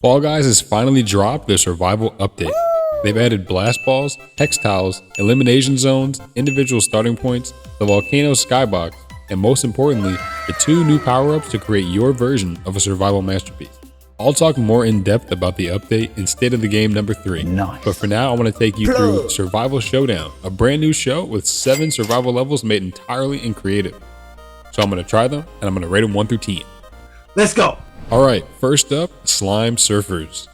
Fall Guys has finally dropped their survival update. They've added blast balls, hex tiles, elimination zones, individual starting points, the volcano skybox, and most importantly, the 2 new power-ups to create your version of a survival masterpiece. I'll talk more in depth about the update in State of the Game number 3. Nice. But for now, I want to take you through Survival Showdown, a brand new show with 7 survival levels made entirely in creative. So I'm going to try them, and I'm going to rate them 1 through 10. Let's go. Alright, first up, Slime Surfers.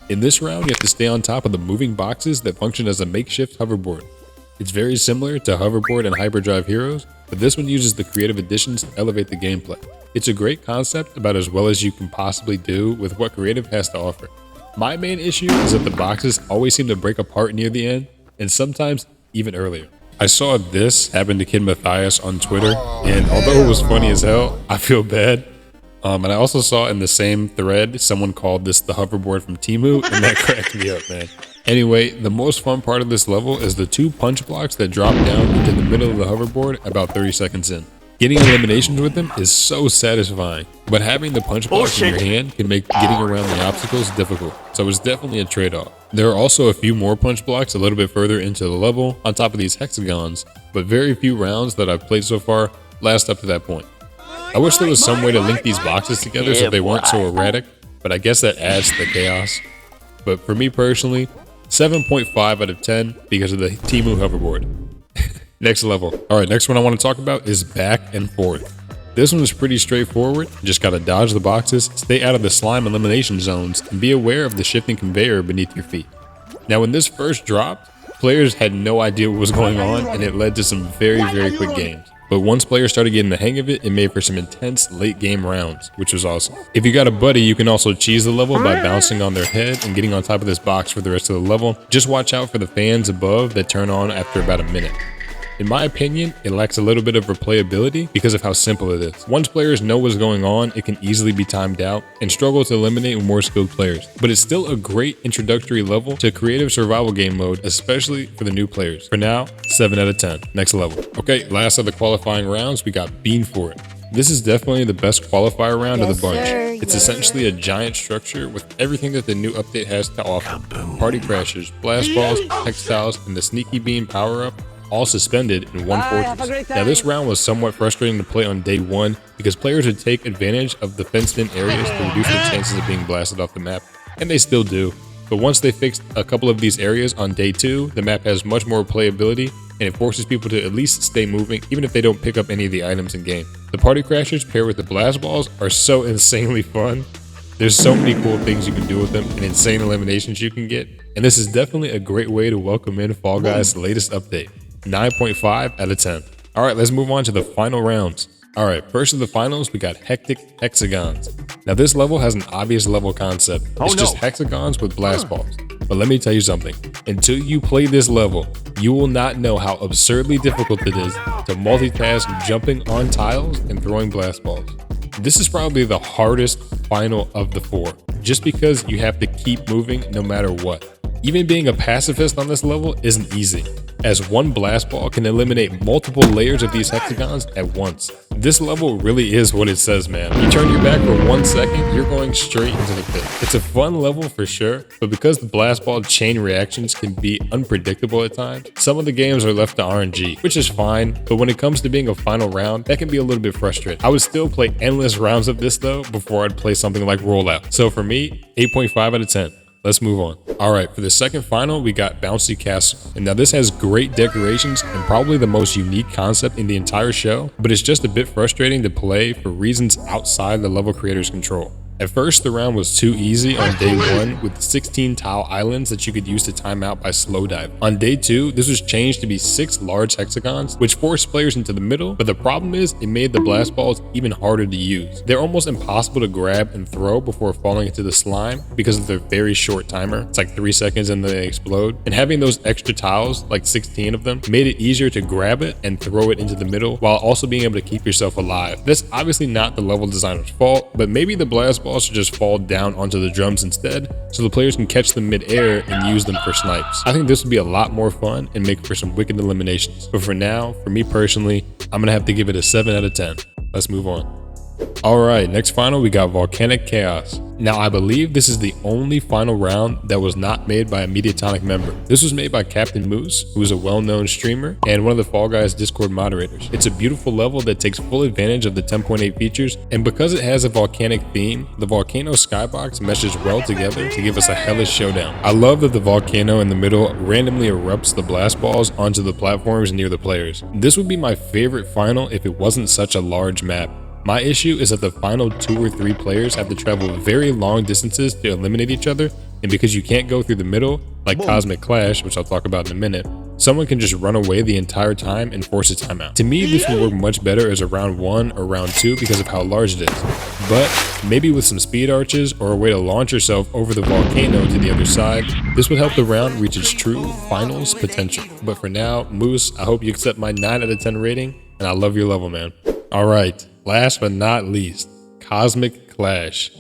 In this round, you have to stay on top of the moving boxes that function as a makeshift hoverboard. It's very similar to Hoverboard and Hyperdrive Heroes, but this one uses the creative additions to elevate the gameplay. It's a great concept about as well as you can possibly do with what creative has to offer. My main issue is that the boxes always seem to break apart near the end, and sometimes even earlier. I saw this happen to Kid Matthias on Twitter, and although it was funny as hell, I feel bad. And I also saw in the same thread, someone called this the hoverboard from Temu, and that cracked me up, man. Anyway, the most fun part of this level is the 2 punch blocks that drop down into the middle of the hoverboard about 30 seconds in. Getting eliminations with them is so satisfying, but having the punch blocks in your hand can make getting around the obstacles difficult, so it's definitely a trade-off. There are also a few more punch blocks a little bit further into the level on top of these hexagons, but very few rounds that I've played so far last up to that point. I wish there was some way to link these boxes together so they weren't so erratic, but I guess that adds to the chaos. But for me personally, 7.5 out of 10 because of the Temu hoverboard. Next level. Alright, next one I want to talk about is Back and Forth. This one is pretty straightforward. You just gotta dodge the boxes, stay out of the slime elimination zones, and be aware of the shifting conveyor beneath your feet. Now when this first dropped, players had no idea what was going on, and it led to some very quick games. But once players started getting the hang of it, it made for some intense late game rounds, which was awesome. If you got a buddy, you can also cheese the level by bouncing on their head and getting on top of this box for the rest of the level. Just watch out for the fans above that turn on after about a minute. In my opinion, it lacks a little bit of replayability because of how simple it is. Once players know what's going on, it can easily be timed out and struggle to eliminate more skilled players. But it's still a great introductory level to creative survival game mode, especially for the new players. For now, 7 out of 10. Next level. Okay, last of the qualifying rounds, we got Bean For It. This is definitely the best qualifier round of the bunch. It's essentially a giant structure with everything that the new update has to offer. Party crashers, blast balls, hex tiles, and the sneaky bean power-up, all suspended in one fortress. Now this round was somewhat frustrating to play on day 1 because players would take advantage of the fenced in areas to reduce their chances of being blasted off the map, and they still do. But once they fixed a couple of these areas on day 2, the map has much more playability and it forces people to at least stay moving even if they don't pick up any of the items in game. The party crashers paired with the blast balls are so insanely fun. There's so many cool things you can do with them and insane eliminations you can get, and this is definitely a great way to welcome in Fall Guys' latest update. 9.5 out of 10. Alright, let's move on to the final rounds. Alright, first of the finals, we got Hectic Hexagons. Now this level has an obvious level concept. It's just hexagons with blast balls. But let me tell you something. Until you play this level, you will not know how absurdly difficult it is to multitask jumping on tiles and throwing blast balls. This is probably the hardest final of the 4, just because you have to keep moving no matter what. Even being a pacifist on this level isn't easy, as one blast ball can eliminate multiple layers of these hexagons at once. This level really is what it says, man. You turn your back for 1 second, you're going straight into the pit. It's a fun level for sure, but because the blast ball chain reactions can be unpredictable at times, some of the games are left to RNG, which is fine, but when it comes to being a final round, that can be a little bit frustrating. I would still play endless rounds of this though before I'd play something like Rollout. So for me, 8.5 out of 10. Let's move on. Alright, for the second final, we got Bouncy Castle. And now this has great decorations and probably the most unique concept in the entire show, but it's just a bit frustrating to play for reasons outside the level creator's control. At first, the round was too easy on day 1 with 16 tile islands that you could use to time out by slow dive. On day 2, this was changed to be 6 large hexagons, which forced players into the middle, but the problem is it made the blast balls even harder to use. They're almost impossible to grab and throw before falling into the slime because of their very short timer. It's like 3 seconds and then they explode. And having those extra tiles, like 16 of them, made it easier to grab it and throw it into the middle while also being able to keep yourself alive. That's obviously not the level designer's fault, but maybe the blast balls should just fall down onto the drums instead so the players can catch them mid-air and use them for snipes. I think this would be a lot more fun and make for some wicked eliminations. But for now, for me personally, I'm gonna have to give it a 7 out of 10. Let's move on. Alright, next final we got Volcanic Chaos. Now I believe this is the only final round that was not made by a Mediatonic member. This was made by Captain Moose, who is a well-known streamer and one of the Fall Guys Discord moderators. It's a beautiful level that takes full advantage of the 10.8 features, and because it has a volcanic theme, the volcano skybox meshes well together to give us a hellish showdown. I love that the volcano in the middle randomly erupts the blast balls onto the platforms near the players. This would be my favorite final if it wasn't such a large map. My issue is that the final 2 or 3 players have to travel very long distances to eliminate each other, and because you can't go through the middle, like Cosmic Clash, which I'll talk about in a minute, someone can just run away the entire time and force a timeout. To me, this would work much better as a round 1 or round 2 because of how large it is. But maybe with some speed arches or a way to launch yourself over the volcano to the other side, this would help the round reach its true finals potential. But for now, Moose, I hope you accept my 9 out of 10 rating, and I love your level, man. Alright, last but not least, Cosmic Clash.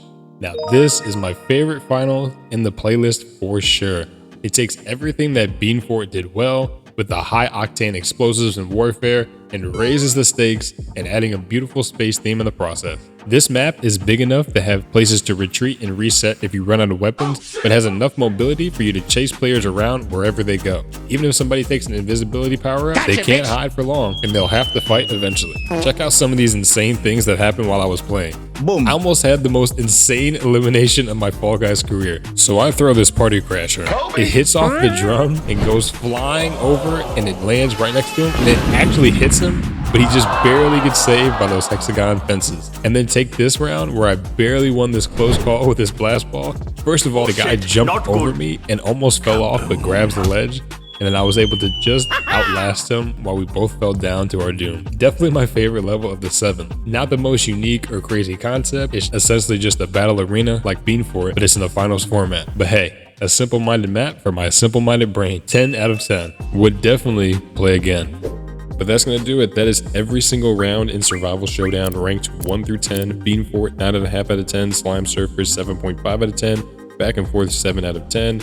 Now this is my favorite final in the playlist for sure. It takes everything that Beanfort did well with the high octane explosives and warfare and raises the stakes and adding a beautiful space theme in the process. This map is big enough to have places to retreat and reset if you run out of weapons, but has enough mobility for you to chase players around wherever they go. Even if somebody takes an invisibility power up, they can't hide for long and they'll have to fight eventually. Check out some of these insane things that happened while I was playing. Boom. I almost had the most insane elimination of my Fall Guys career. So I throw this party crasher. It hits off the drum and goes flying over and it lands right next to him and it actually hits him, but he just barely gets saved by those hexagon fences. And then take this round where I barely won this close call with this blast ball. First of all, the guy jumped over me and almost fell off but grabs the ledge. And then I was able to just outlast him while we both fell down to our doom. Definitely my favorite level of the 7. Not the most unique or crazy concept. It's essentially just a battle arena like Beanfort, but it's in the finals format. But hey, a simple-minded map for my simple-minded brain. 10 out of 10. Would definitely play again. But that's going to do it. That is every single round in Survival Showdown ranked 1 through 10. Beanfort 9.5 out of 10. Slime Surfers 7.5 out of 10. Back and Forth 7 out of 10.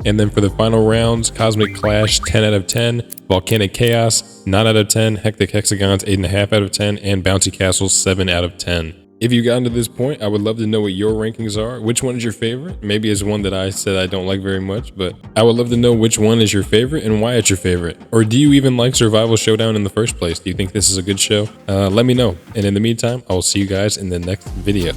And then for the final rounds, Cosmic Clash 10 out of 10, Volcanic Chaos 9 out of 10, Hectic Hexagons 8.5 out of 10, and Bouncy Castle 7 out of 10. If you got to this point, I would love to know what your rankings are. Which one is your favorite? Maybe it's one that I said I don't like very much, but I would love to know which one is your favorite and why it's your favorite. Or do you even like Survival Showdown in the first place? Do you think this is a good show? Let me know. And in the meantime, I will see you guys in the next video.